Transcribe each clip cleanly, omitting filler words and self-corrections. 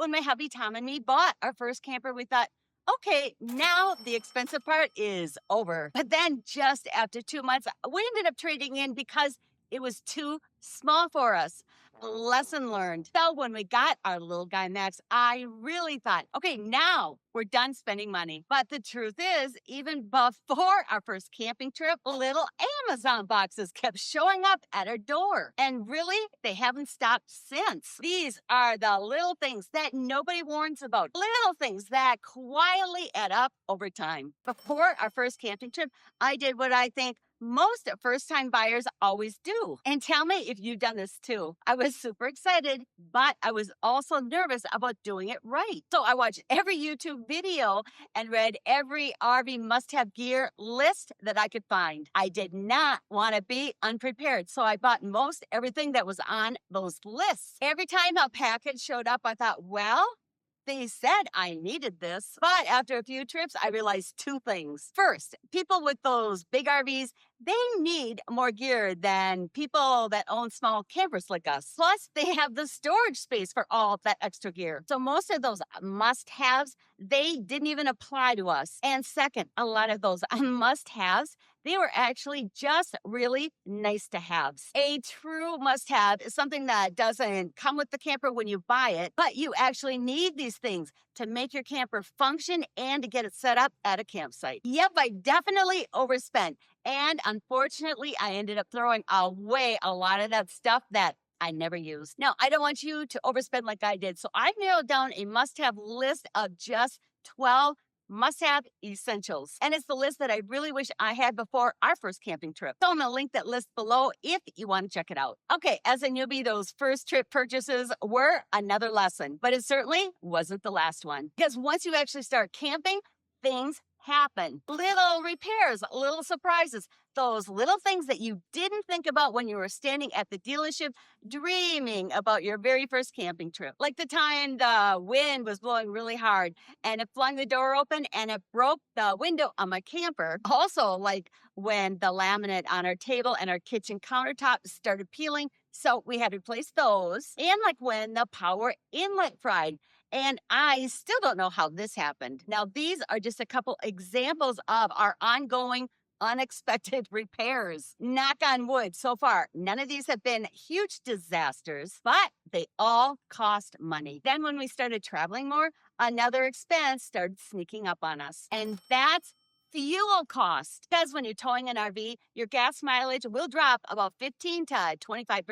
when my hubby Tom and me bought our first camper, we thought, okay, now the expensive part is over. But then just after 2 months, we ended up trading in because it was too small for us. Lesson learned. So when we got our little guy Max, I really thought, okay, now we're done spending money. But the truth is, even before our first camping trip, little Amazon boxes kept showing up at our door. And really, they haven't stopped since. These are the little things that nobody warns about. Little things that quietly add up over time. Before our first camping trip, I did what I think most first-time buyers always do. And tell me if you've done this too. I was super excited, but I was also nervous about doing it right. So I watched every YouTube video and read every RV must-have gear list that I could find. I did not want to be unprepared, so I bought most everything that was on those lists. Every time a package showed up, I thought, well, they said I needed this, but after a few trips, I realized two things. First, people with those big RVs, they need more gear than people that own small campers like us. Plus, they have the storage space for all that extra gear. So most of those must-haves, they didn't even apply to us. And second, a lot of those must-haves, they were actually just really nice to haves. A true must-have is something that doesn't come with the camper when you buy it, but you actually need these things to make your camper function and to get it set up at a campsite. Yep, I definitely overspent. And unfortunately, I ended up throwing away a lot of that stuff that I never used. Now, I don't want you to overspend like I did. So I've narrowed down a must-have list of just 12 must-have essentials. And it's the list that I really wish I had before our first camping trip. So I'm going to link that list below if you want to check it out. Okay, as a newbie, those first trip purchases were another lesson, but it certainly wasn't the last one. Because once you actually start camping, things happen. Little repairs, little surprises, those little things that you didn't think about when you were standing at the dealership dreaming about your very first camping trip. Like the time the wind was blowing really hard and it flung the door open and it broke the window on my camper. Also, like when the laminate on our table and our kitchen countertop started peeling, so we had to replace those. And like when the power inlet fried. And I still don't know how this happened. Now, these are just a couple examples of our ongoing unexpected repairs. Knock on wood, so far, none of these have been huge disasters, but they all cost money. Then when we started traveling more, another expense started sneaking up on us. And that's fuel cost. Because when you're towing an RV, your gas mileage will drop about 15 to 25%.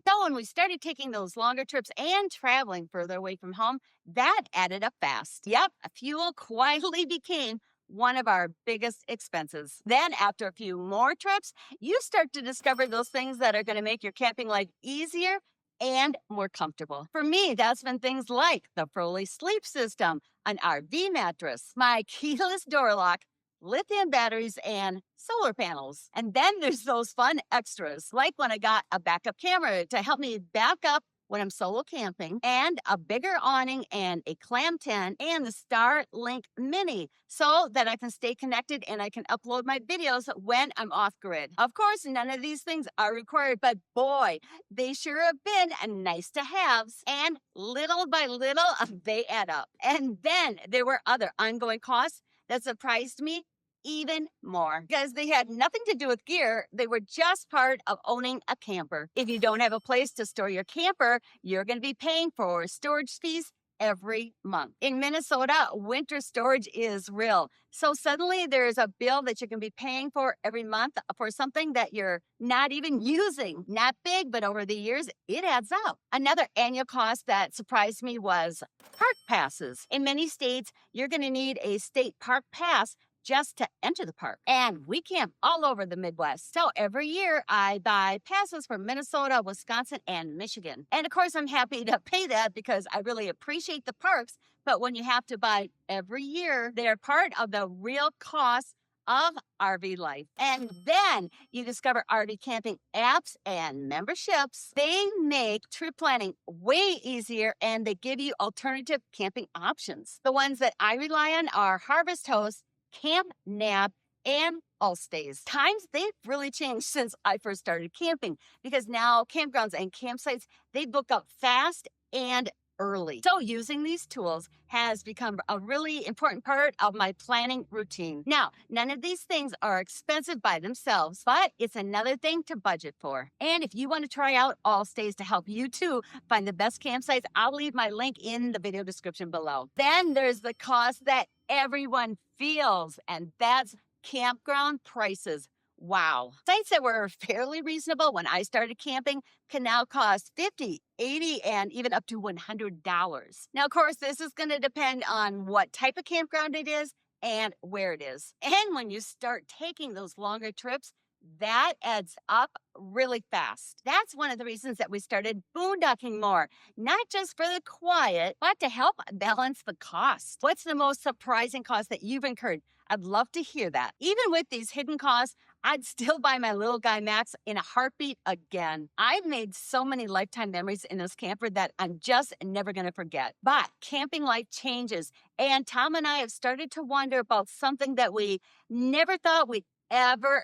So when we started taking those longer trips and traveling further away from home, that added up fast. Yep, fuel quietly became one of our biggest expenses. Then after a few more trips, you start to discover those things that are going to make your camping life easier and more comfortable. For me, that's been things like the Froli sleep system, an RV mattress, my keyless door lock, lithium batteries, and solar panels. And then there's those fun extras, like when I got a backup camera to help me back up when I'm solo camping, and a bigger awning and a clam tent, and the Starlink Mini, so that I can stay connected and I can upload my videos when I'm off grid. Of course, none of these things are required, but boy, they sure have been nice to haves, and little by little, they add up. And then there were other ongoing costs that surprised me even more because they had nothing to do with gear. They were just part of owning a camper. If you don't have a place to store your camper, you're going to be paying for storage fees every month. In Minnesota, winter storage is real. So suddenly there's a bill that you can be paying for every month for something that you're not even using. Not big, but over the years, it adds up. Another annual cost that surprised me was park passes. In many states, you're going to need a state park pass just to enter the park. And we camp all over the Midwest. So every year I buy passes for Minnesota, Wisconsin, and Michigan. And of course, I'm happy to pay that because I really appreciate the parks. But when you have to buy every year, they're part of the real cost of RV life. And then you discover RV camping apps and memberships. They make trip planning way easier and they give you alternative camping options. The ones that I rely on are Harvest Host, Camp Nap, and Allstays. Times, they've really changed since I first started camping because now campgrounds and campsites, they book up fast and early. So using these tools has become a really important part of my planning routine. Now, none of these things are expensive by themselves, but it's another thing to budget for. And if you want to try out all stays to help you too find the best campsites, I'll leave my link in the video description below. Then there's the cost that everyone feels, and that's campground prices. Wow. Sites that were fairly reasonable when I started camping can now cost $50, $80, and even up to $100. Now, of course, this is going to depend on what type of campground it is and where it is. And when you start taking those longer trips, that adds up really fast. That's one of the reasons that we started boondocking more, not just for the quiet, but to help balance the cost. What's the most surprising cost that you've incurred? I'd love to hear that. Even with these hidden costs, I'd still buy my little guy Max in a heartbeat again. I've made so many lifetime memories in this camper that I'm just never going to forget. But camping life changes, and Tom and I have started to wonder about something that we never thought we'd ever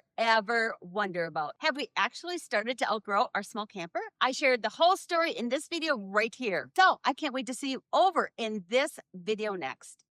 wonder about. Have we actually started to outgrow our small camper? I shared the whole story in this video right here. So I can't wait to see you over in this video next.